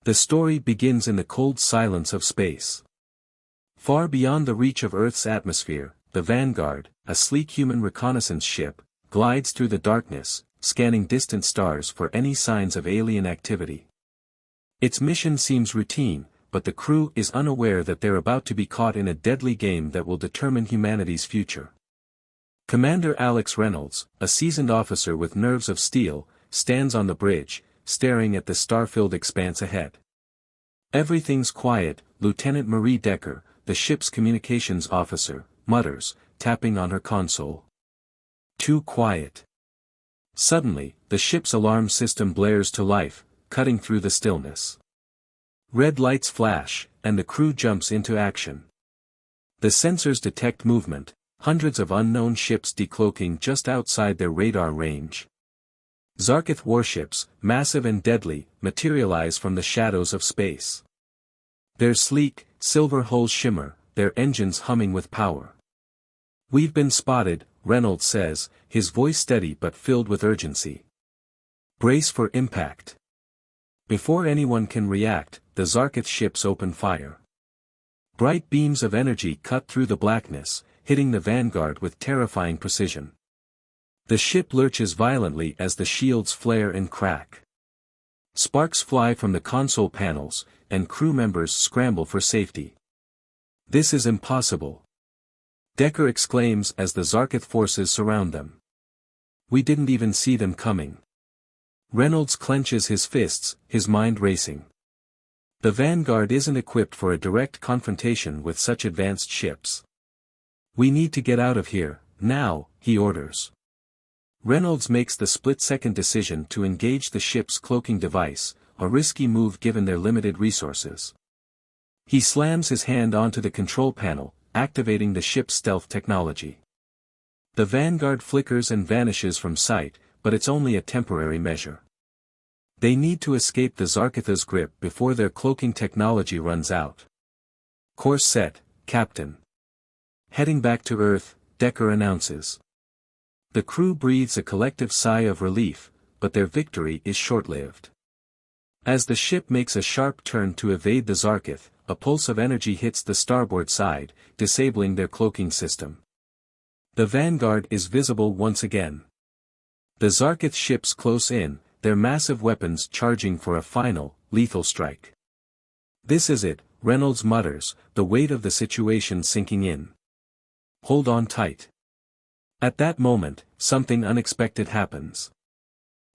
The story begins in the cold silence of space. Far beyond the reach of Earth's atmosphere, the Vanguard, a sleek human reconnaissance ship, glides through the darkness, scanning distant stars for any signs of alien activity. Its mission seems routine, but the crew is unaware that they're about to be caught in a deadly game that will determine humanity's future. Commander Alex Reynolds, a seasoned officer with nerves of steel, stands on the bridge, staring at the star-filled expanse ahead. "Everything's quiet," Lieutenant Marie Decker, the ship's communications officer, mutters, tapping on her console. "Too quiet." Suddenly, the ship's alarm system blares to life, cutting through the stillness. Red lights flash, and the crew jumps into action. The sensors detect movement, hundreds of unknown ships decloaking just outside their radar range. Zarkith warships, massive and deadly, materialize from the shadows of space. Their sleek, silver hulls shimmer, their engines humming with power. "We've been spotted," Reynolds says, his voice steady but filled with urgency. "Brace for impact." Before anyone can react, the Zarkith ships open fire. Bright beams of energy cut through the blackness, hitting the Vanguard with terrifying precision. The ship lurches violently as the shields flare and crack. Sparks fly from the console panels, and crew members scramble for safety. "This is impossible," Decker exclaims as the Zarkith forces surround them. "We didn't even see them coming." Reynolds clenches his fists, his mind racing. The Vanguard isn't equipped for a direct confrontation with such advanced ships. "We need to get out of here, now," he orders. Reynolds makes the split-second decision to engage the ship's cloaking device, a risky move given their limited resources. He slams his hand onto the control panel, activating the ship's stealth technology. The Vanguard flickers and vanishes from sight, but it's only a temporary measure. They need to escape the Zarkitha's grip before their cloaking technology runs out. "Course set, Captain." Heading back to Earth, Decker announces. The crew breathes a collective sigh of relief, but their victory is short-lived. As the ship makes a sharp turn to evade the Zarkith, a pulse of energy hits the starboard side, disabling their cloaking system. The Vanguard is visible once again. The Zarkith ships close in, their massive weapons charging for a final, lethal strike. "This is it," Reynolds mutters, the weight of the situation sinking in. "Hold on tight." At that moment, something unexpected happens.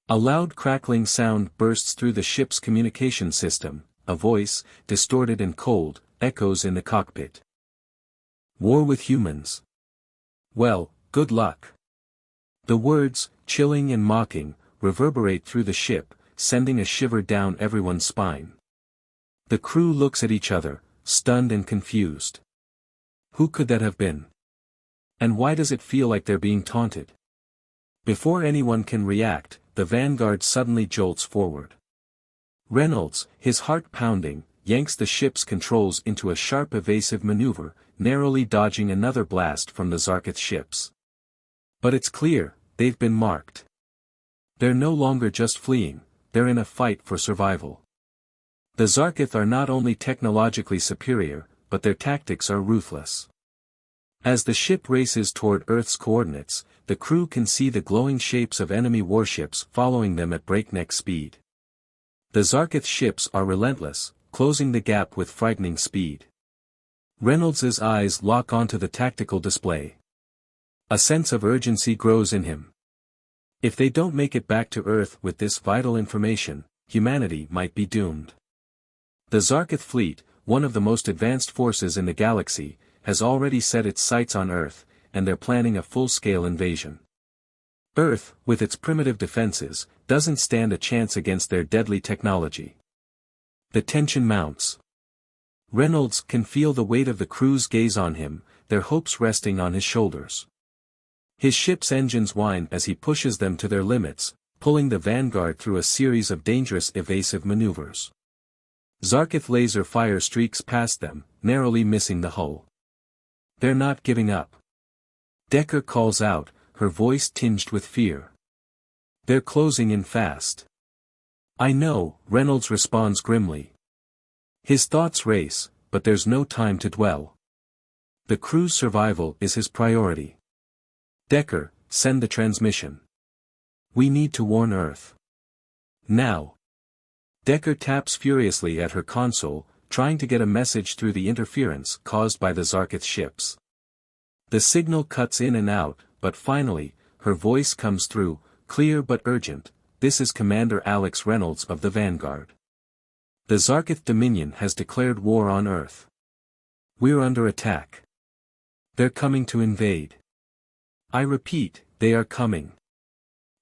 A loud crackling sound bursts through the ship's communication system, a voice, distorted and cold, echoes in the cockpit. "War with humans. Well, good luck." The words, chilling and mocking, reverberate through the ship, sending a shiver down everyone's spine. The crew looks at each other, stunned and confused. Who could that have been? And why does it feel like they're being taunted? Before anyone can react, the Vanguard suddenly jolts forward. Reynolds, his heart pounding, yanks the ship's controls into a sharp evasive maneuver, narrowly dodging another blast from the Zarkith ships. But it's clear, they've been marked. They're no longer just fleeing, they're in a fight for survival. The Zarkith are not only technologically superior, but their tactics are ruthless. As the ship races toward Earth's coordinates, the crew can see the glowing shapes of enemy warships following them at breakneck speed. The Zarkith ships are relentless, closing the gap with frightening speed. Reynolds's eyes lock onto the tactical display. A sense of urgency grows in him. If they don't make it back to Earth with this vital information, humanity might be doomed. The Zarkith fleet, one of the most advanced forces in the galaxy, has already set its sights on Earth, and they're planning a full-scale invasion. Earth, with its primitive defenses, doesn't stand a chance against their deadly technology. The tension mounts. Reynolds can feel the weight of the crew's gaze on him, their hopes resting on his shoulders. His ship's engines whine as he pushes them to their limits, pulling the Vanguard through a series of dangerous evasive maneuvers. Zarkith laser fire streaks past them, narrowly missing the hull. They're not giving up. Decker calls out, her voice tinged with fear. They're closing in fast. I know, Reynolds responds grimly, His thoughts race, but there's no time to dwell. The crew's survival is his priority. Decker, send the transmission. We need to warn Earth. Now. Decker taps furiously at her console, trying to get a message through the interference caused by the Zarkith ships. The signal cuts in and out, but finally, her voice comes through, clear but urgent. This is Commander Alex Reynolds of the Vanguard. The Zarkith Dominion has declared war on Earth. We're under attack. They're coming to invade. I repeat, they are coming.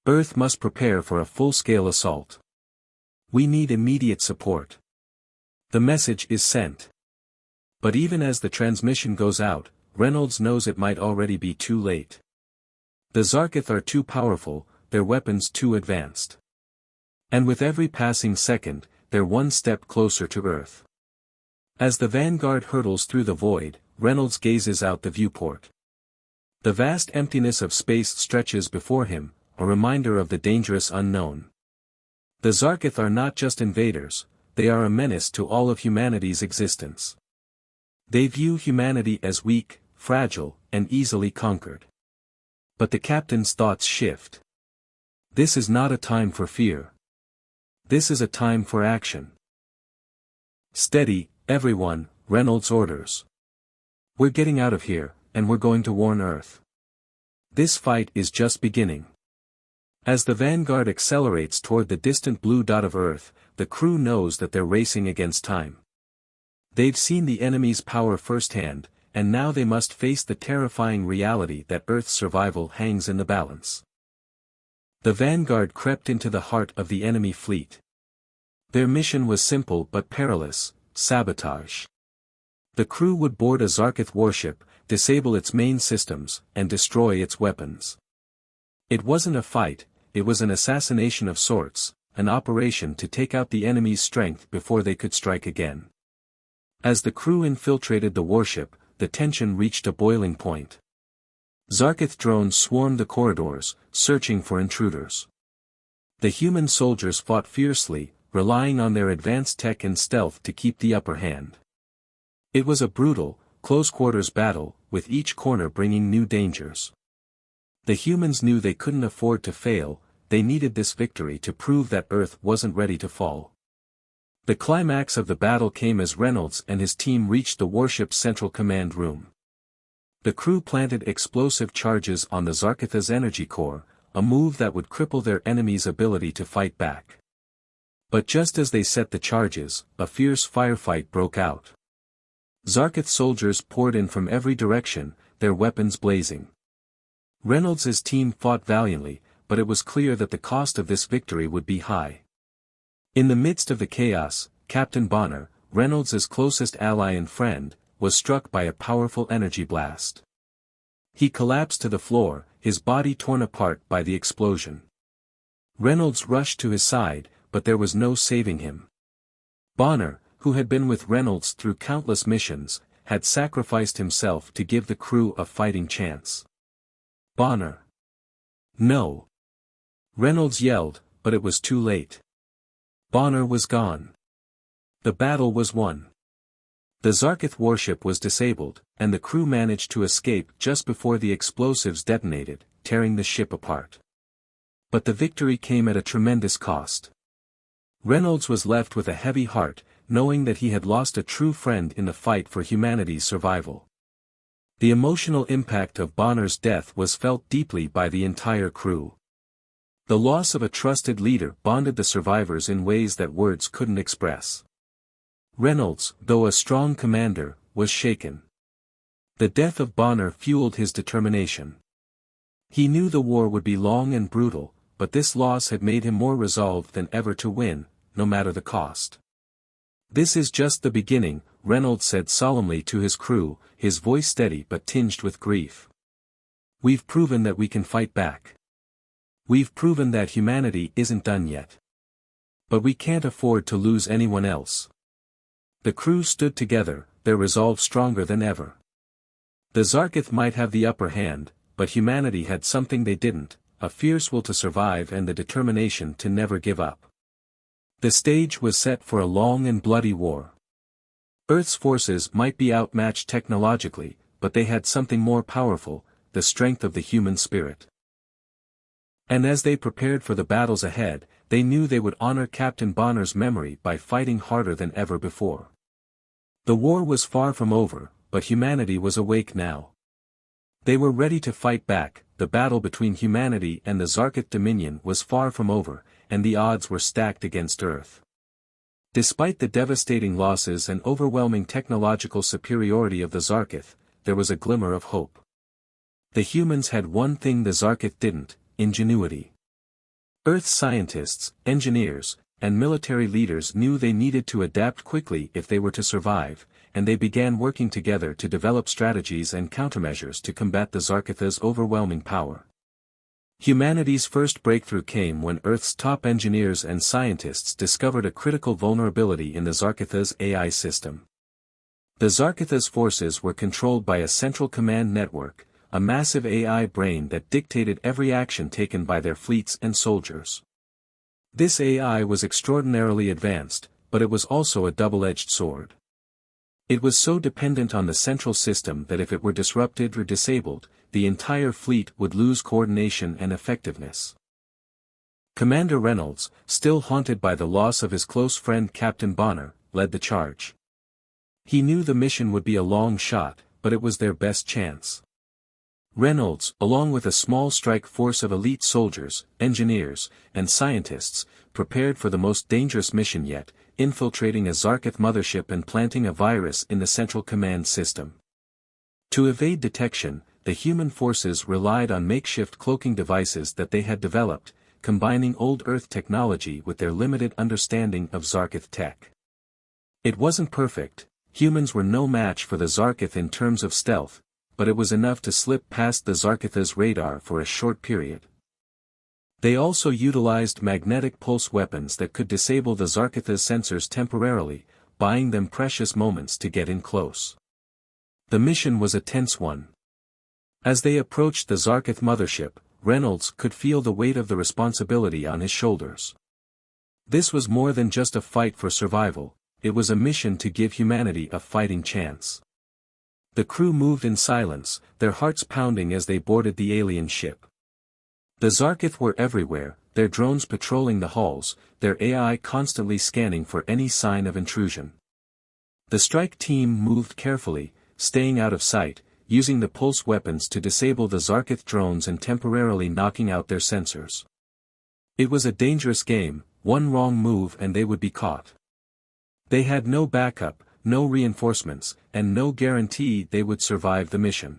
Earth must prepare for a full-scale assault. We need immediate support. The message is sent. But even as the transmission goes out, Reynolds knows it might already be too late. The Zarkith are too powerful, their weapons too advanced. And with every passing second, they're one step closer to Earth. As the Vanguard hurtles through the void, Reynolds gazes out the viewport. The vast emptiness of space stretches before him, a reminder of the dangerous unknown. The Zarkith are not just invaders, they are a menace to all of humanity's existence. They view humanity as weak, fragile, and easily conquered. But the captain's thoughts shift. This is not a time for fear. This is a time for action. Steady, everyone, Reynolds orders. We're getting out of here, and we're going to warn Earth. This fight is just beginning. As the Vanguard accelerates toward the distant blue dot of Earth, the crew knows that they're racing against time. They've seen the enemy's power firsthand, and now they must face the terrifying reality that Earth's survival hangs in the balance. The Vanguard crept into the heart of the enemy fleet. Their mission was simple but perilous: sabotage. The crew would board a Zarkith warship, disable its main systems, and destroy its weapons. It wasn't a fight, it was an assassination of sorts, an operation to take out the enemy's strength before they could strike again. As the crew infiltrated the warship, the tension reached a boiling point. Zarkith drones swarmed the corridors, searching for intruders. The human soldiers fought fiercely, relying on their advanced tech and stealth to keep the upper hand. It was a brutal, close-quarters battle, with each corner bringing new dangers. The humans knew they couldn't afford to fail, they needed this victory to prove that Earth wasn't ready to fall. The climax of the battle came as Reynolds and his team reached the warship's central command room. The crew planted explosive charges on the Zarkith's energy core, a move that would cripple their enemy's ability to fight back. But just as they set the charges, a fierce firefight broke out. Zarkith soldiers poured in from every direction, their weapons blazing. Reynolds' team fought valiantly, but it was clear that the cost of this victory would be high. In the midst of the chaos, Captain Bonner, Reynolds' closest ally and friend, was struck by a powerful energy blast. He collapsed to the floor, his body torn apart by the explosion. Reynolds rushed to his side, but there was no saving him. Bonner, who had been with Reynolds through countless missions, had sacrificed himself to give the crew a fighting chance. Bonner. No. Reynolds yelled, but it was too late. Bonner was gone. The battle was won. The Zarkith warship was disabled, and the crew managed to escape just before the explosives detonated, tearing the ship apart. But the victory came at a tremendous cost. Reynolds was left with a heavy heart, knowing that he had lost a true friend in the fight for humanity's survival. The emotional impact of Bonner's death was felt deeply by the entire crew. The loss of a trusted leader bonded the survivors in ways that words couldn't express. Reynolds, though a strong commander, was shaken. The death of Bonner fueled his determination. He knew the war would be long and brutal, but this loss had made him more resolved than ever to win, no matter the cost. "This is just the beginning," Reynolds said solemnly to his crew, his voice steady but tinged with grief. "We've proven that we can fight back. We've proven that humanity isn't done yet. But we can't afford to lose anyone else." The crew stood together, their resolve stronger than ever. The Zarkith might have the upper hand, but humanity had something they didn't, a fierce will to survive and the determination to never give up. The stage was set for a long and bloody war. Earth's forces might be outmatched technologically, but they had something more powerful, the strength of the human spirit. And as they prepared for the battles ahead, they knew they would honor Captain Bonner's memory by fighting harder than ever before. The war was far from over, but humanity was awake now. They were ready to fight back. The battle between humanity and the Zarkith Dominion was far from over, and the odds were stacked against Earth. Despite the devastating losses and overwhelming technological superiority of the Zarkith, there was a glimmer of hope. The humans had one thing the Zarkith didn't: ingenuity. Earth's scientists, engineers, and military leaders knew they needed to adapt quickly if they were to survive, and they began working together to develop strategies and countermeasures to combat the Zarkith's overwhelming power. Humanity's first breakthrough came when Earth's top engineers and scientists discovered a critical vulnerability in the Zarkith's AI system. The Zarkith's forces were controlled by a central command network, a massive AI brain that dictated every action taken by their fleets and soldiers. This AI was extraordinarily advanced, but it was also a double-edged sword. It was so dependent on the central system that if it were disrupted or disabled, the entire fleet would lose coordination and effectiveness. Commander Reynolds, still haunted by the loss of his close friend Captain Bonner, led the charge. He knew the mission would be a long shot, but it was their best chance. Reynolds, along with a small strike force of elite soldiers, engineers, and scientists, prepared for the most dangerous mission yet, infiltrating a Zarkith mothership and planting a virus in the central command system. To evade detection, the human forces relied on makeshift cloaking devices that they had developed, combining old Earth technology with their limited understanding of Zarkith tech. It wasn't perfect. Humans were no match for the Zarkith in terms of stealth, but it was enough to slip past the Zarkith's radar for a short period. They also utilized magnetic pulse weapons that could disable the Zarkith's sensors temporarily, buying them precious moments to get in close. The mission was a tense one. As they approached the Zarkith mothership, Reynolds could feel the weight of the responsibility on his shoulders. This was more than just a fight for survival, it was a mission to give humanity a fighting chance. The crew moved in silence, their hearts pounding as they boarded the alien ship. The Zarkith were everywhere, their drones patrolling the halls, their AI constantly scanning for any sign of intrusion. The strike team moved carefully, staying out of sight, using the pulse weapons to disable the Zarkith drones and temporarily knocking out their sensors. It was a dangerous game, one wrong move and they would be caught. They had no backup, no reinforcements, and no guarantee they would survive the mission.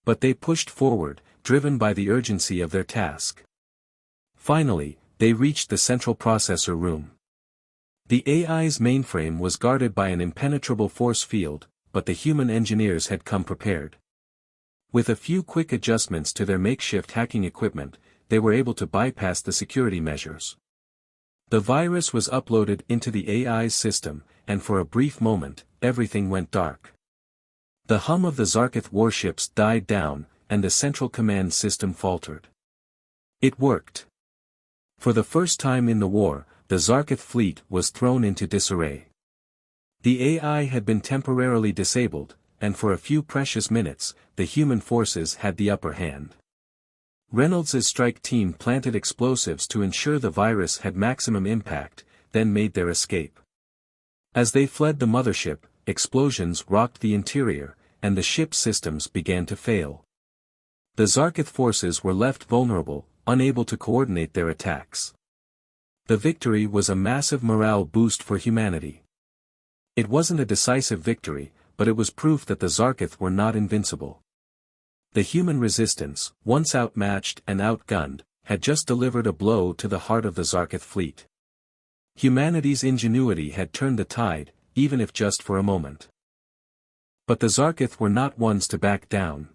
But they pushed forward, driven by the urgency of their task. Finally, they reached the central processor room. The AI's mainframe was guarded by an impenetrable force field, but the human engineers had come prepared. With a few quick adjustments to their makeshift hacking equipment, they were able to bypass the security measures. The virus was uploaded into the AI's system, and for a brief moment, everything went dark. The hum of the Zarkith warships died down, and the central command system faltered. It worked. For the first time in the war, the Zarkith fleet was thrown into disarray. The AI had been temporarily disabled, and for a few precious minutes, the human forces had the upper hand. Reynolds' strike team planted explosives to ensure the virus had maximum impact, then made their escape. As they fled the mothership, explosions rocked the interior, and the ship's systems began to fail. The Zarkith forces were left vulnerable, unable to coordinate their attacks. The victory was a massive morale boost for humanity. It wasn't a decisive victory, but it was proof that the Zarkith were not invincible. The human resistance, once outmatched and outgunned, had just delivered a blow to the heart of the Zarkith fleet. Humanity's ingenuity had turned the tide, even if just for a moment. But the Zarkith were not ones to back down.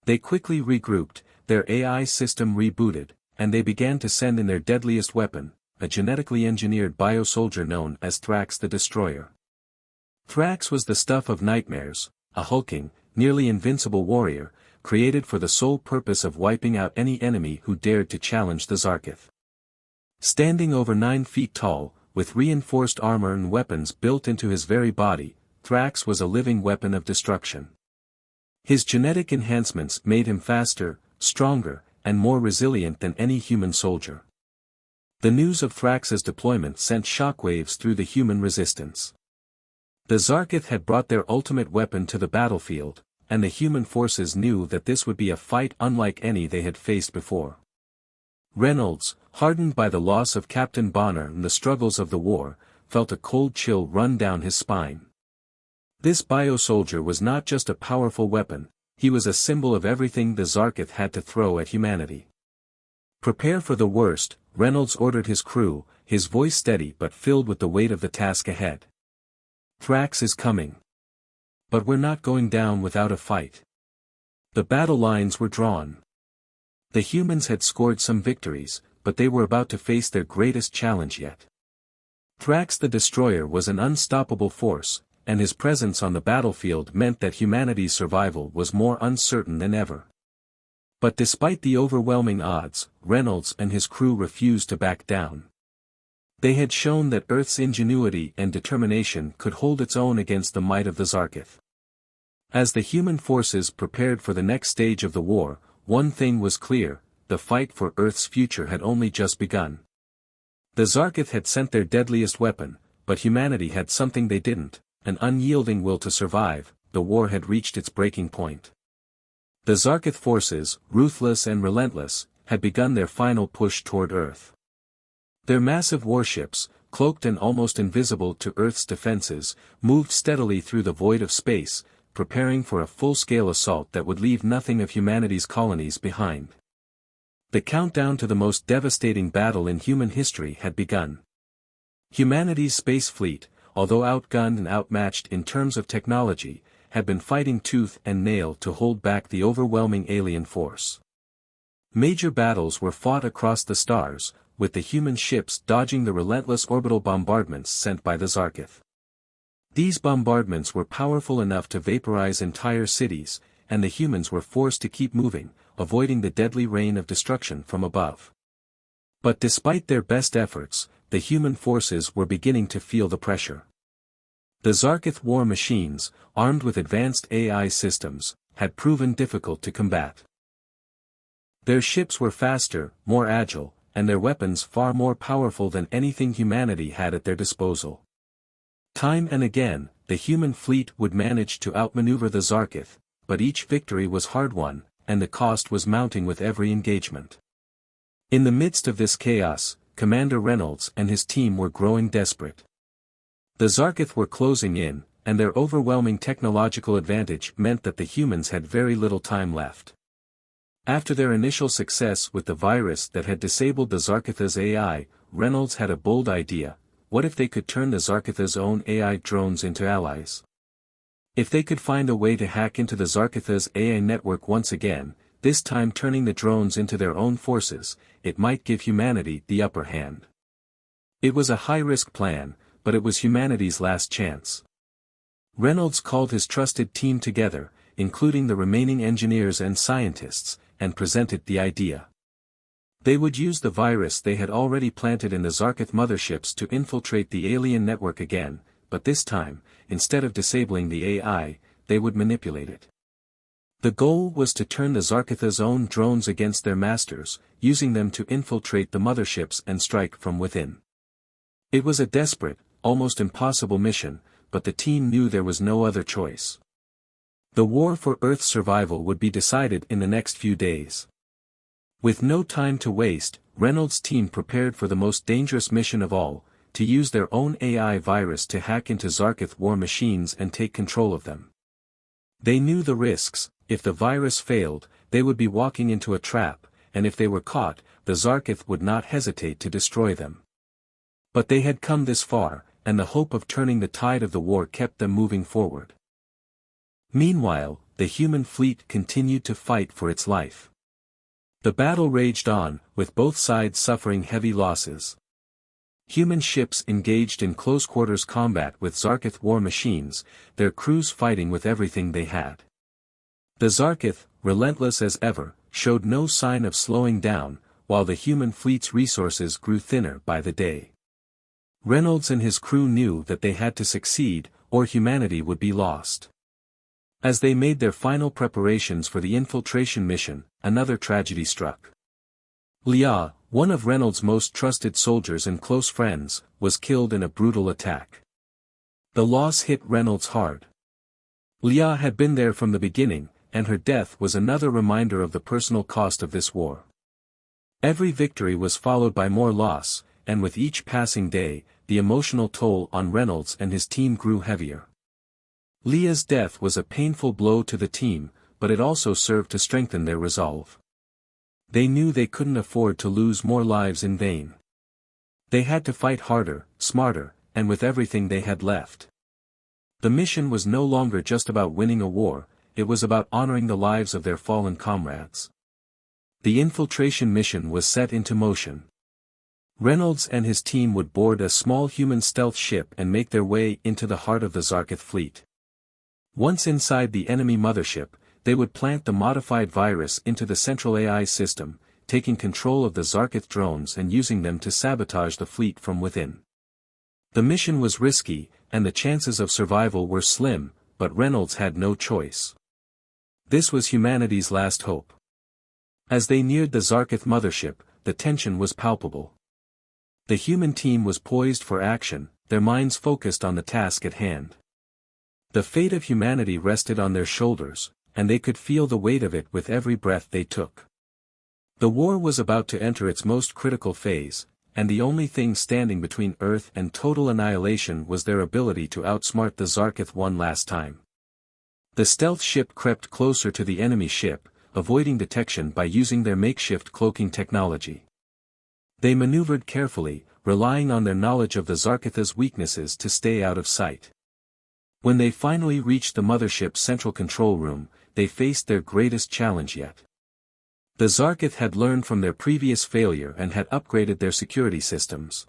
They quickly regrouped, their AI system rebooted, and they began to send in their deadliest weapon, a genetically engineered biosoldier known as Thrax the Destroyer. Thrax was the stuff of nightmares, a hulking, nearly invincible warrior, created for the sole purpose of wiping out any enemy who dared to challenge the Zarkith. Standing over 9 feet tall, with reinforced armor and weapons built into his very body, Thrax was a living weapon of destruction. His genetic enhancements made him faster, stronger, and more resilient than any human soldier. The news of Thrax's deployment sent shockwaves through the human resistance. The Zarkith had brought their ultimate weapon to the battlefield, and the human forces knew that this would be a fight unlike any they had faced before. Reynolds, hardened by the loss of Captain Bonner and the struggles of the war, felt a cold chill run down his spine. This bio-soldier was not just a powerful weapon, he was a symbol of everything the Zarkith had to throw at humanity. "Prepare for the worst," Reynolds ordered his crew, his voice steady but filled with the weight of the task ahead. "Thrax is coming. But we're not going down without a fight." The battle lines were drawn. The humans had scored some victories, but they were about to face their greatest challenge yet. Thrax the Destroyer was an unstoppable force, and his presence on the battlefield meant that humanity's survival was more uncertain than ever. But despite the overwhelming odds, Reynolds and his crew refused to back down. They had shown that Earth's ingenuity and determination could hold its own against the might of the Zarkith. As the human forces prepared for the next stage of the war, one thing was clear: the fight for Earth's future had only just begun. The Zarkith had sent their deadliest weapon, but humanity had something they didn't: an unyielding will to survive. The war had reached its breaking point. The Zarkith forces, ruthless and relentless, had begun their final push toward Earth. Their massive warships, cloaked and almost invisible to Earth's defenses, moved steadily through the void of space, preparing for a full-scale assault that would leave nothing of humanity's colonies behind. The countdown to the most devastating battle in human history had begun. Humanity's space fleet, although outgunned and outmatched in terms of technology, had been fighting tooth and nail to hold back the overwhelming alien force. Major battles were fought across the stars, with the human ships dodging the relentless orbital bombardments sent by the Zarkith. These bombardments were powerful enough to vaporize entire cities, and the humans were forced to keep moving, avoiding the deadly rain of destruction from above. But despite their best efforts, the human forces were beginning to feel the pressure. The Zarkith war machines, armed with advanced AI systems, had proven difficult to combat. Their ships were faster, more agile, and their weapons far more powerful than anything humanity had at their disposal. Time and again, the human fleet would manage to outmaneuver the Zarkith, but each victory was hard-won, and the cost was mounting with every engagement. In the midst of this chaos, Commander Reynolds and his team were growing desperate. The Zarkith were closing in, and their overwhelming technological advantage meant that the humans had very little time left. After their initial success with the virus that had disabled the Zarkith's AI, Reynolds had a bold idea: what if they could turn the Zarkith's own AI drones into allies? If they could find a way to hack into the Zarkith's AI network once again, this time turning the drones into their own forces, it might give humanity the upper hand. It was a high-risk plan, but it was humanity's last chance. Reynolds called his trusted team together, including the remaining engineers and scientists, and presented the idea. They would use the virus they had already planted in the Zarkith motherships to infiltrate the alien network again, but this time, instead of disabling the AI, they would manipulate it. The goal was to turn the Zarkith's own drones against their masters, using them to infiltrate the motherships and strike from within. It was a desperate, almost impossible mission, but the team knew there was no other choice. The war for Earth's survival would be decided in the next few days. With no time to waste, Reynolds' team prepared for the most dangerous mission of all: to use their own AI virus to hack into Zarkith war machines and take control of them. They knew the risks: if the virus failed, they would be walking into a trap, and if they were caught, the Zarkith would not hesitate to destroy them. But they had come this far, and the hope of turning the tide of the war kept them moving forward. Meanwhile, the human fleet continued to fight for its life. The battle raged on, with both sides suffering heavy losses. Human ships engaged in close-quarters combat with Zarkith war machines, their crews fighting with everything they had. The Zarkith, relentless as ever, showed no sign of slowing down, while the human fleet's resources grew thinner by the day. Reynolds and his crew knew that they had to succeed, or humanity would be lost. As they made their final preparations for the infiltration mission, another tragedy struck. Leah, one of Reynolds' most trusted soldiers and close friends, was killed in a brutal attack. The loss hit Reynolds hard. Leah had been there from the beginning, and her death was another reminder of the personal cost of this war. Every victory was followed by more loss, and with each passing day, the emotional toll on Reynolds and his team grew heavier. Leah's death was a painful blow to the team, but it also served to strengthen their resolve. They knew they couldn't afford to lose more lives in vain. They had to fight harder, smarter, and with everything they had left. The mission was no longer just about winning a war, it was about honoring the lives of their fallen comrades. The infiltration mission was set into motion. Reynolds and his team would board a small human stealth ship and make their way into the heart of the Zarkith fleet. Once inside the enemy mothership, they would plant the modified virus into the central AI system, taking control of the Zarkith drones and using them to sabotage the fleet from within. The mission was risky, and the chances of survival were slim, but Reynolds had no choice. This was humanity's last hope. As they neared the Zarkith mothership, the tension was palpable. The human team was poised for action, their minds focused on the task at hand. The fate of humanity rested on their shoulders, and they could feel the weight of it with every breath they took. The war was about to enter its most critical phase, and the only thing standing between Earth and total annihilation was their ability to outsmart the Zarkith one last time. The stealth ship crept closer to the enemy ship, avoiding detection by using their makeshift cloaking technology. They maneuvered carefully, relying on their knowledge of the Zarkith's weaknesses to stay out of sight. When they finally reached the mothership's central control room, they faced their greatest challenge yet. The Zarkith had learned from their previous failure and had upgraded their security systems.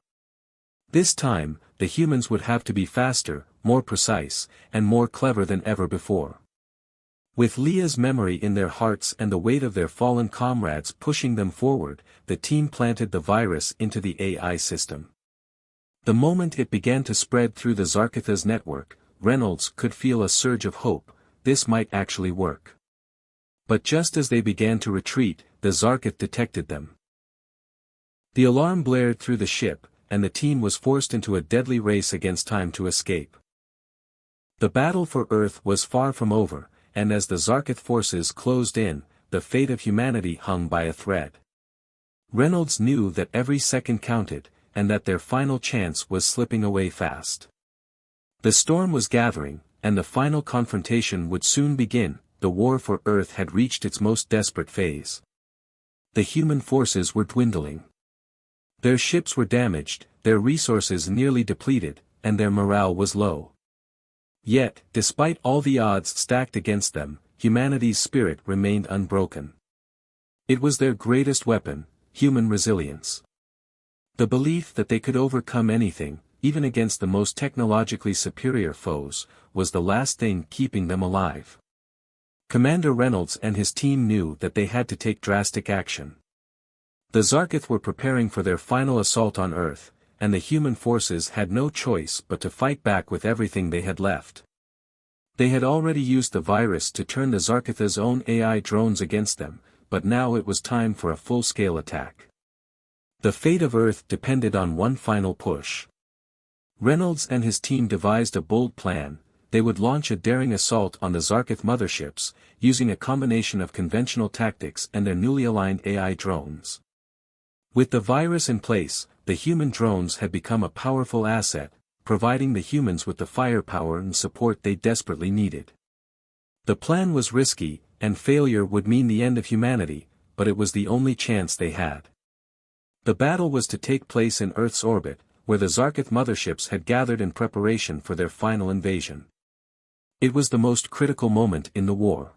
This time, the humans would have to be faster, more precise, and more clever than ever before. With Leah's memory in their hearts and the weight of their fallen comrades pushing them forward, the team planted the virus into the AI system. The moment it began to spread through the Zarkith's network, Reynolds could feel a surge of hope, this might actually work. But just as they began to retreat, the Zarkith detected them. The alarm blared through the ship, and the team was forced into a deadly race against time to escape. The battle for Earth was far from over, and as the Zarkith forces closed in, the fate of humanity hung by a thread. Reynolds knew that every second counted, and that their final chance was slipping away fast. The storm was gathering, and the final confrontation would soon begin. The war for Earth had reached its most desperate phase. The human forces were dwindling. Their ships were damaged, their resources nearly depleted, and their morale was low. Yet, despite all the odds stacked against them, humanity's spirit remained unbroken. It was their greatest weapon, human resilience. The belief that they could overcome anything, even against the most technologically superior foes, was the last thing keeping them alive. Commander Reynolds and his team knew that they had to take drastic action. The Zarkith were preparing for their final assault on Earth, and the human forces had no choice but to fight back with everything they had left. They had already used the virus to turn the Zarkith's own AI drones against them, but now it was time for a full-scale attack. The fate of Earth depended on one final push. Reynolds and his team devised a bold plan. They would launch a daring assault on the Zarkith motherships, using a combination of conventional tactics and their newly aligned AI drones. With the virus in place, the human drones had become a powerful asset, providing the humans with the firepower and support they desperately needed. The plan was risky, and failure would mean the end of humanity, but it was the only chance they had. The battle was to take place in Earth's orbit, where the Zarkith motherships had gathered in preparation for their final invasion. It was the most critical moment in the war.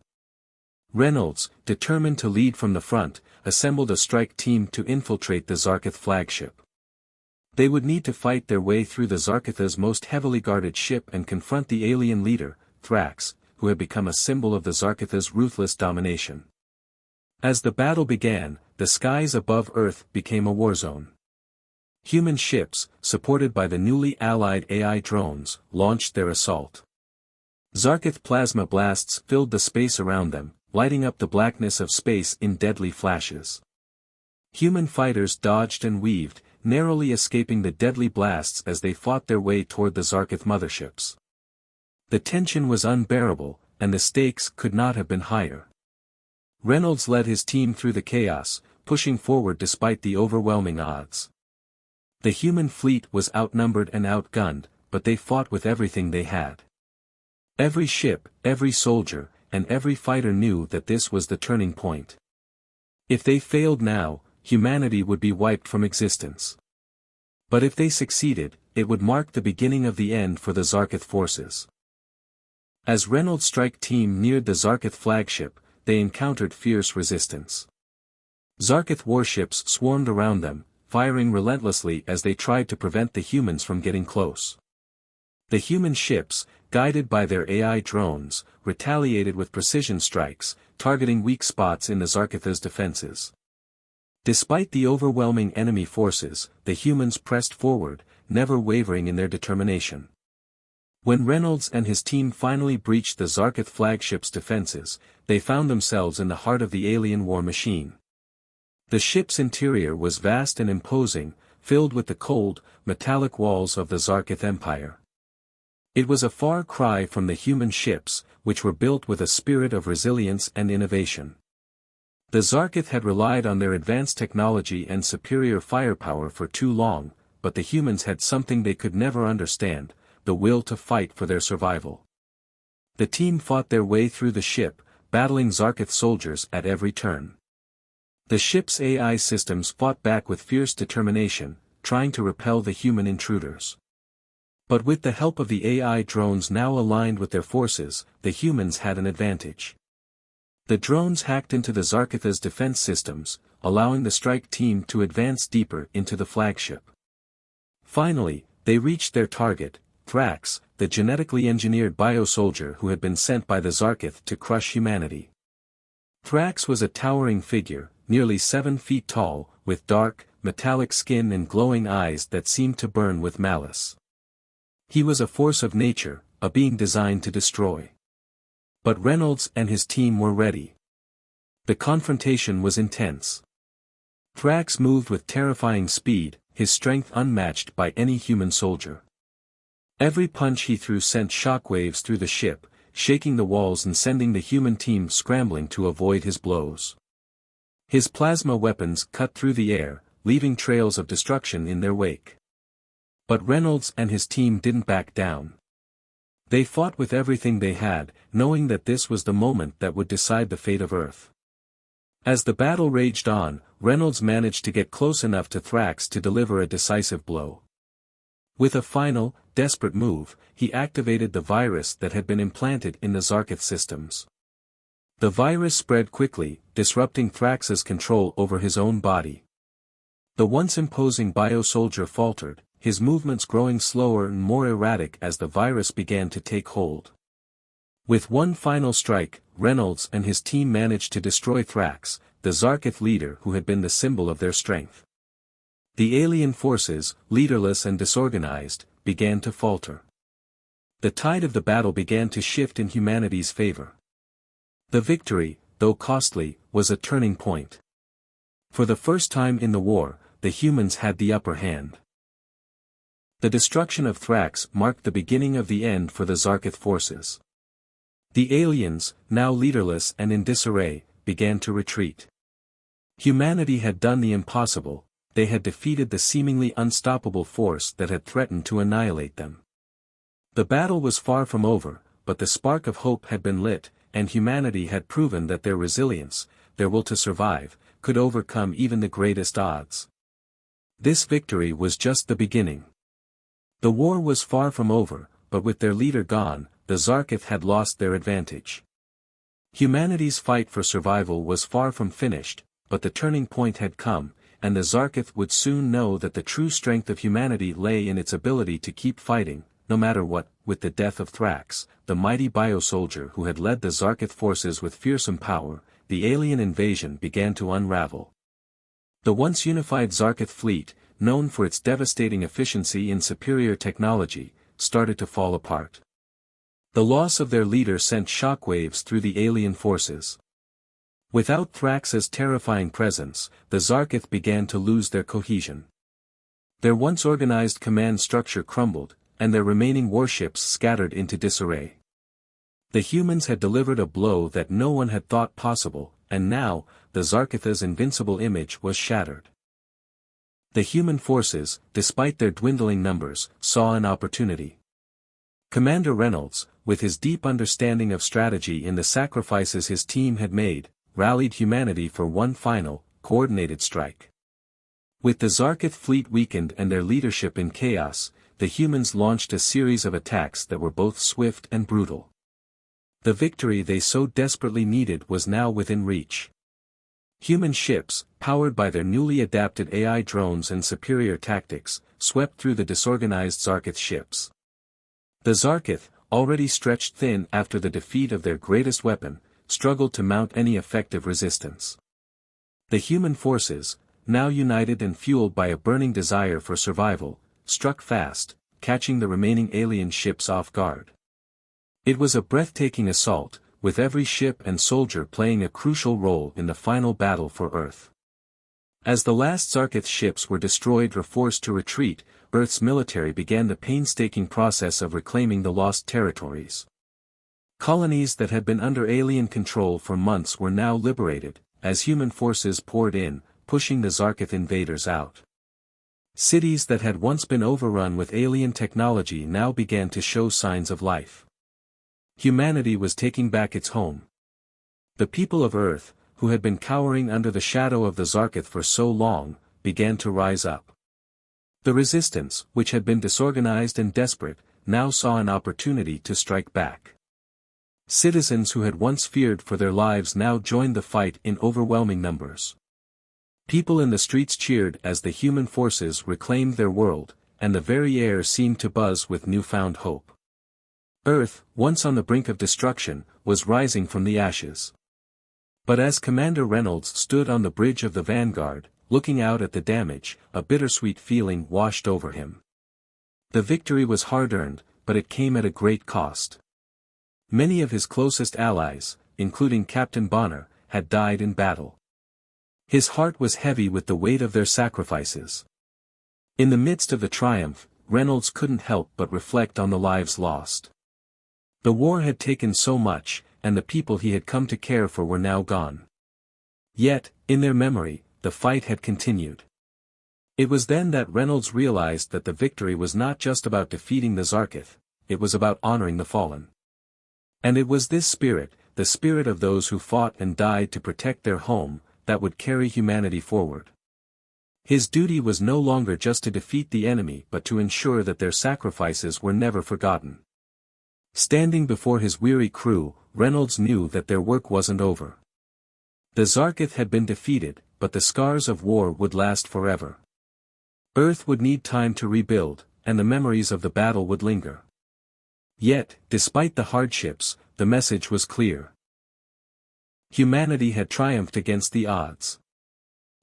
Reynolds, determined to lead from the front, assembled a strike team to infiltrate the Zarkith flagship. They would need to fight their way through the Zarkith's most heavily guarded ship and confront the alien leader, Thrax, who had become a symbol of the Zarkith's ruthless domination. As the battle began, the skies above Earth became a war zone. Human ships, supported by the newly allied AI drones, launched their assault. Zarkith plasma blasts filled the space around them, lighting up the blackness of space in deadly flashes. Human fighters dodged and weaved, narrowly escaping the deadly blasts as they fought their way toward the Zarkith motherships. The tension was unbearable, and the stakes could not have been higher. Reynolds led his team through the chaos, pushing forward despite the overwhelming odds. The human fleet was outnumbered and outgunned, but they fought with everything they had. Every ship, every soldier, and every fighter knew that this was the turning point. If they failed now, humanity would be wiped from existence. But if they succeeded, it would mark the beginning of the end for the Zarkith forces. As Reynolds' strike team neared the Zarkith flagship, they encountered fierce resistance. Zarkith warships swarmed around them, firing relentlessly as they tried to prevent the humans from getting close. The human ships, guided by their AI drones, retaliated with precision strikes, targeting weak spots in the Zarkith's defenses. Despite the overwhelming enemy forces, the humans pressed forward, never wavering in their determination. When Reynolds and his team finally breached the Zarkith flagship's defenses, they found themselves in the heart of the alien war machine. The ship's interior was vast and imposing, filled with the cold, metallic walls of the Zarkith Empire. It was a far cry from the human ships, which were built with a spirit of resilience and innovation. The Zarkith had relied on their advanced technology and superior firepower for too long, but the humans had something they could never understand: the will to fight for their survival. The team fought their way through the ship, battling Zarkith soldiers at every turn. The ship's AI systems fought back with fierce determination, trying to repel the human intruders. But with the help of the AI drones now aligned with their forces, the humans had an advantage. The drones hacked into the Zarkith's defense systems, allowing the strike team to advance deeper into the flagship. Finally, they reached their target, Thrax, the genetically engineered biosoldier who had been sent by the Zarkith to crush humanity. Thrax was a towering figure, nearly 7 feet tall, with dark, metallic skin and glowing eyes that seemed to burn with malice. He was a force of nature, a being designed to destroy. But Reynolds and his team were ready. The confrontation was intense. Thrax moved with terrifying speed, his strength unmatched by any human soldier. Every punch he threw sent shockwaves through the ship, shaking the walls and sending the human team scrambling to avoid his blows. His plasma weapons cut through the air, leaving trails of destruction in their wake. But Reynolds and his team didn't back down. They fought with everything they had, knowing that this was the moment that would decide the fate of Earth. As the battle raged on, Reynolds managed to get close enough to Thrax to deliver a decisive blow. With a final, desperate move, he activated the virus that had been implanted in the Zarkith systems. The virus spread quickly, disrupting Thrax's control over his own body. The once imposing biosoldier faltered, his movements growing slower and more erratic as the virus began to take hold. With one final strike, Reynolds and his team managed to destroy Thrax, the Zarkith leader who had been the symbol of their strength. The alien forces, leaderless and disorganized, began to falter. The tide of the battle began to shift in humanity's favor. The victory, though costly, was a turning point. For the first time in the war, the humans had the upper hand. The destruction of Thrax marked the beginning of the end for the Zarkith forces. The aliens, now leaderless and in disarray, began to retreat. Humanity had done the impossible, they had defeated the seemingly unstoppable force that had threatened to annihilate them. The battle was far from over, but the spark of hope had been lit, and humanity had proven that their resilience, their will to survive, could overcome even the greatest odds. This victory was just the beginning. The war was far from over, but with their leader gone, the Zarkith had lost their advantage. Humanity's fight for survival was far from finished, but the turning point had come, and the Zarkith would soon know that the true strength of humanity lay in its ability to keep fighting, no matter what. With the death of Thrax, the mighty biosoldier who had led the Zarkith forces with fearsome power, the alien invasion began to unravel. The once unified Zarkith fleet, known for its devastating efficiency and superior technology, started to fall apart. The loss of their leader sent shockwaves through the alien forces. Without Thrax's terrifying presence, the Zarkith began to lose their cohesion. Their once organized command structure crumbled, and their remaining warships scattered into disarray. The humans had delivered a blow that no one had thought possible, and now, the Zarkith's invincible image was shattered. The human forces, despite their dwindling numbers, saw an opportunity. Commander Reynolds, with his deep understanding of strategy in the sacrifices his team had made, rallied humanity for one final, coordinated strike. With the Zarkith fleet weakened and their leadership in chaos, the humans launched a series of attacks that were both swift and brutal. The victory they so desperately needed was now within reach. Human ships, powered by their newly adapted AI drones and superior tactics, swept through the disorganized Zarkith ships. The Zarkith, already stretched thin after the defeat of their greatest weapon, struggled to mount any effective resistance. The human forces, now united and fueled by a burning desire for survival, struck fast, catching the remaining alien ships off guard. It was a breathtaking assault, with every ship and soldier playing a crucial role in the final battle for Earth. As the last Zarkith ships were destroyed or forced to retreat, Earth's military began the painstaking process of reclaiming the lost territories. Colonies that had been under alien control for months were now liberated, as human forces poured in, pushing the Zarkith invaders out. Cities that had once been overrun with alien technology now began to show signs of life. Humanity was taking back its home. The people of Earth, who had been cowering under the shadow of the Zarkith for so long, began to rise up. The resistance, which had been disorganized and desperate, now saw an opportunity to strike back. Citizens who had once feared for their lives now joined the fight in overwhelming numbers. People in the streets cheered as the human forces reclaimed their world, and the very air seemed to buzz with newfound hope. Earth, once on the brink of destruction, was rising from the ashes. But as Commander Reynolds stood on the bridge of the Vanguard, looking out at the damage, a bittersweet feeling washed over him. The victory was hard-earned, but it came at a great cost. Many of his closest allies, including Captain Bonner, had died in battle. His heart was heavy with the weight of their sacrifices. In the midst of the triumph, Reynolds couldn't help but reflect on the lives lost. The war had taken so much, and the people he had come to care for were now gone. Yet, in their memory, the fight had continued. It was then that Reynolds realized that the victory was not just about defeating the Zarkith, it was about honoring the fallen. And it was this spirit, the spirit of those who fought and died to protect their home, that would carry humanity forward. His duty was no longer just to defeat the enemy but to ensure that their sacrifices were never forgotten. Standing before his weary crew, Reynolds knew that their work wasn't over. The Zarkith had been defeated, but the scars of war would last forever. Earth would need time to rebuild, and the memories of the battle would linger. Yet, despite the hardships, the message was clear. Humanity had triumphed against the odds.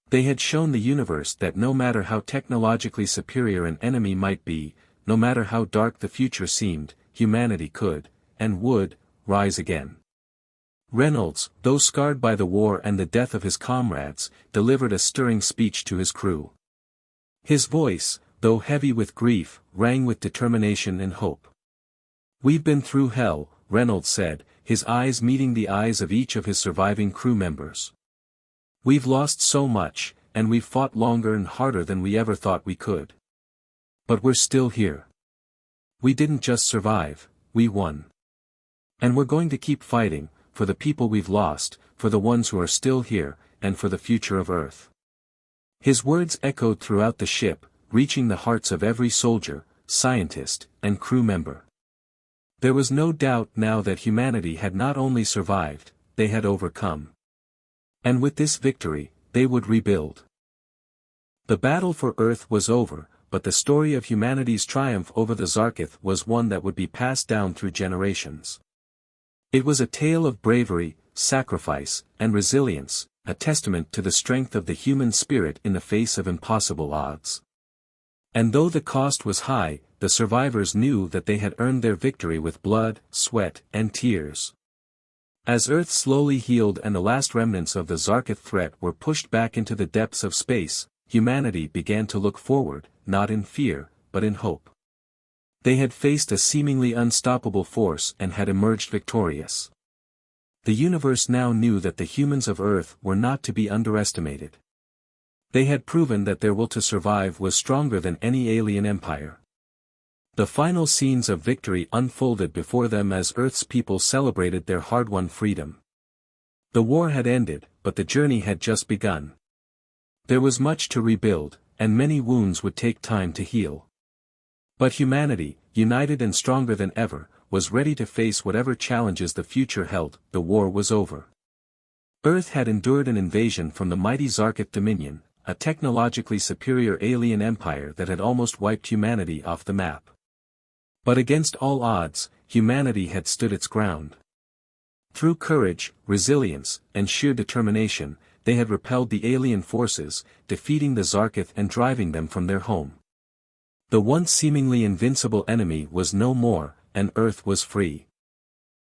They had shown the universe that no matter how technologically superior an enemy might be, no matter how dark the future seemed, humanity could, and would, rise again. Reynolds, though scarred by the war and the death of his comrades, delivered a stirring speech to his crew. His voice, though heavy with grief, rang with determination and hope. "We've been through hell," Reynolds said, his eyes meeting the eyes of each of his surviving crew members. "We've lost so much, and we've fought longer and harder than we ever thought we could. But we're still here. We didn't just survive, we won. And we're going to keep fighting, for the people we've lost, for the ones who are still here, and for the future of Earth." His words echoed throughout the ship, reaching the hearts of every soldier, scientist, and crew member. There was no doubt now that humanity had not only survived, they had overcome. And with this victory, they would rebuild. The battle for Earth was over, but the story of humanity's triumph over the Zarkith was one that would be passed down through generations. It was a tale of bravery, sacrifice, and resilience, a testament to the strength of the human spirit in the face of impossible odds. And though the cost was high, the survivors knew that they had earned their victory with blood, sweat, and tears. As Earth slowly healed and the last remnants of the Zarkith threat were pushed back into the depths of space, humanity began to look forward, not in fear, but in hope. They had faced a seemingly unstoppable force and had emerged victorious. The universe now knew that the humans of Earth were not to be underestimated. They had proven that their will to survive was stronger than any alien empire. The final scenes of victory unfolded before them as Earth's people celebrated their hard-won freedom. The war had ended, but the journey had just begun. There was much to rebuild, and many wounds would take time to heal. But humanity, united and stronger than ever, was ready to face whatever challenges the future held. The war was over. Earth had endured an invasion from the mighty Zarkith Dominion, a technologically superior alien empire that had almost wiped humanity off the map. But against all odds, humanity had stood its ground. Through courage, resilience, and sheer determination, they had repelled the alien forces, defeating the Zarkith and driving them from their home. The once seemingly invincible enemy was no more, and Earth was free.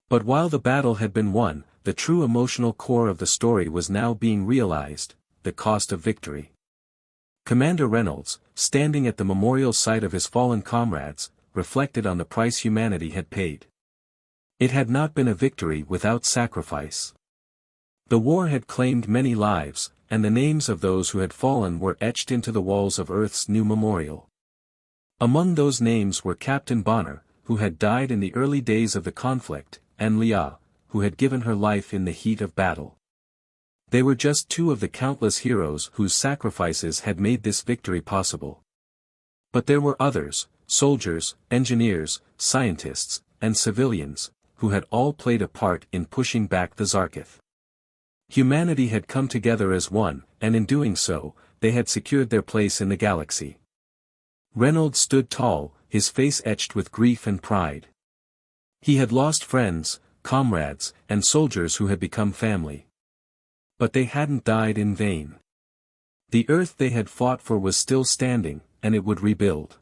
But while the battle had been won, the true emotional core of the story was now being realized: the cost of victory. Commander Reynolds, standing at the memorial site of his fallen comrades, reflected on the price humanity had paid. It had not been a victory without sacrifice. The war had claimed many lives, and the names of those who had fallen were etched into the walls of Earth's new memorial. Among those names were Captain Bonner, who had died in the early days of the conflict, and Leah, who had given her life in the heat of battle. They were just two of the countless heroes whose sacrifices had made this victory possible. But there were others, soldiers, engineers, scientists, and civilians, who had all played a part in pushing back the Zarkith. Humanity had come together as one, and in doing so, they had secured their place in the galaxy. Reynolds stood tall, his face etched with grief and pride. He had lost friends, comrades, and soldiers who had become family. But they hadn't died in vain. The Earth they had fought for was still standing, and it would rebuild.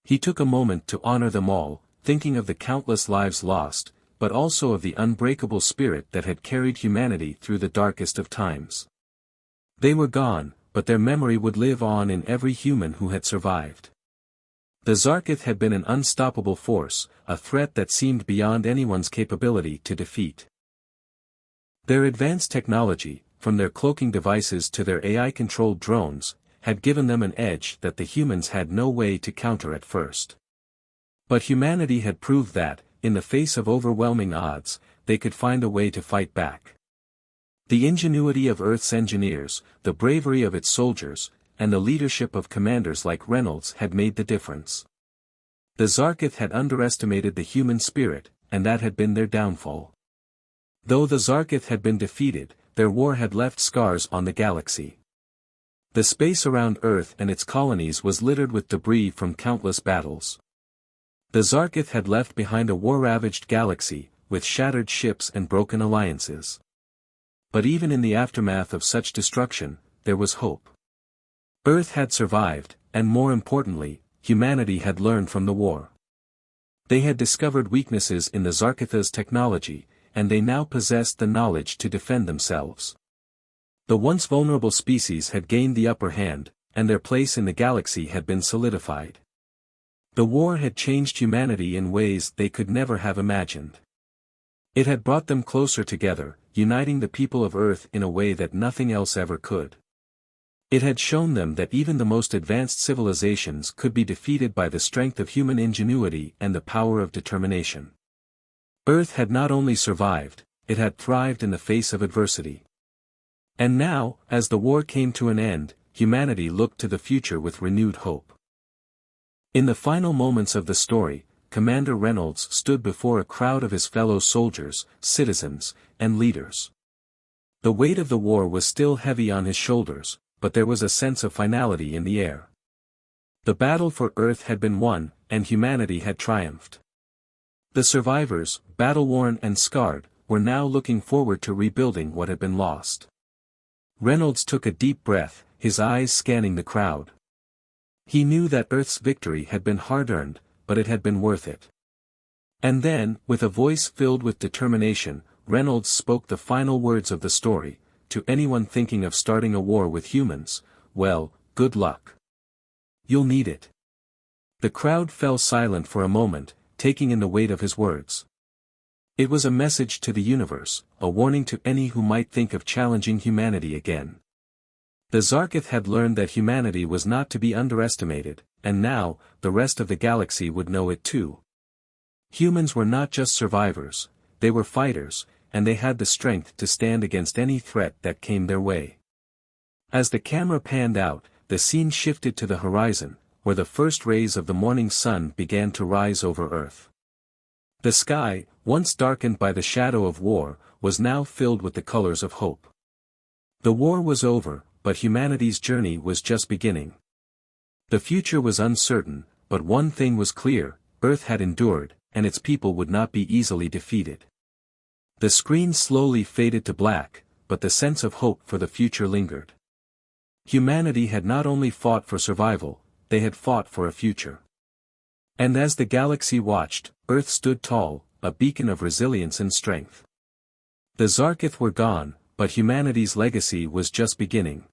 He took a moment to honor them all, thinking of the countless lives lost, but also of the unbreakable spirit that had carried humanity through the darkest of times. They were gone, but their memory would live on in every human who had survived. The Zarkith had been an unstoppable force, a threat that seemed beyond anyone's capability to defeat. Their advanced technology, from their cloaking devices to their AI-controlled drones, had given them an edge that the humans had no way to counter at first. But humanity had proved that, in the face of overwhelming odds, they could find a way to fight back. The ingenuity of Earth's engineers, the bravery of its soldiers, and the leadership of commanders like Reynolds had made the difference. The Zarkith had underestimated the human spirit, and that had been their downfall. Though the Zarkith had been defeated, their war had left scars on the galaxy. The space around Earth and its colonies was littered with debris from countless battles. The Zarkith had left behind a war-ravaged galaxy, with shattered ships and broken alliances. But even in the aftermath of such destruction, there was hope. Earth had survived, and more importantly, humanity had learned from the war. They had discovered weaknesses in the Zarkitha's technology, and they now possessed the knowledge to defend themselves. The once vulnerable species had gained the upper hand, and their place in the galaxy had been solidified. The war had changed humanity in ways they could never have imagined. It had brought them closer together, uniting the people of Earth in a way that nothing else ever could. It had shown them that even the most advanced civilizations could be defeated by the strength of human ingenuity and the power of determination. Earth had not only survived, it had thrived in the face of adversity. And now, as the war came to an end, humanity looked to the future with renewed hope. In the final moments of the story, Commander Reynolds stood before a crowd of his fellow soldiers, citizens, and leaders. The weight of the war was still heavy on his shoulders, but there was a sense of finality in the air. The battle for Earth had been won, and humanity had triumphed. The survivors, battle-worn and scarred, were now looking forward to rebuilding what had been lost. Reynolds took a deep breath, his eyes scanning the crowd. He knew that Earth's victory had been hard-earned, but it had been worth it. And then, with a voice filled with determination, Reynolds spoke the final words of the story: to anyone thinking of starting a war with humans, well, good luck. You'll need it. The crowd fell silent for a moment, taking in the weight of his words. It was a message to the universe, a warning to any who might think of challenging humanity again. The Zarkith had learned that humanity was not to be underestimated, and now, the rest of the galaxy would know it too. Humans were not just survivors, they were fighters, and they had the strength to stand against any threat that came their way. As the camera panned out, the scene shifted to the horizon, where the first rays of the morning sun began to rise over Earth. The sky, once darkened by the shadow of war, was now filled with the colors of hope. The war was over, but humanity's journey was just beginning. The future was uncertain, but one thing was clear: Earth had endured, and its people would not be easily defeated. The screen slowly faded to black, but the sense of hope for the future lingered. Humanity had not only fought for survival, they had fought for a future. And as the galaxy watched, Earth stood tall, a beacon of resilience and strength. The Zarkith were gone, but humanity's legacy was just beginning.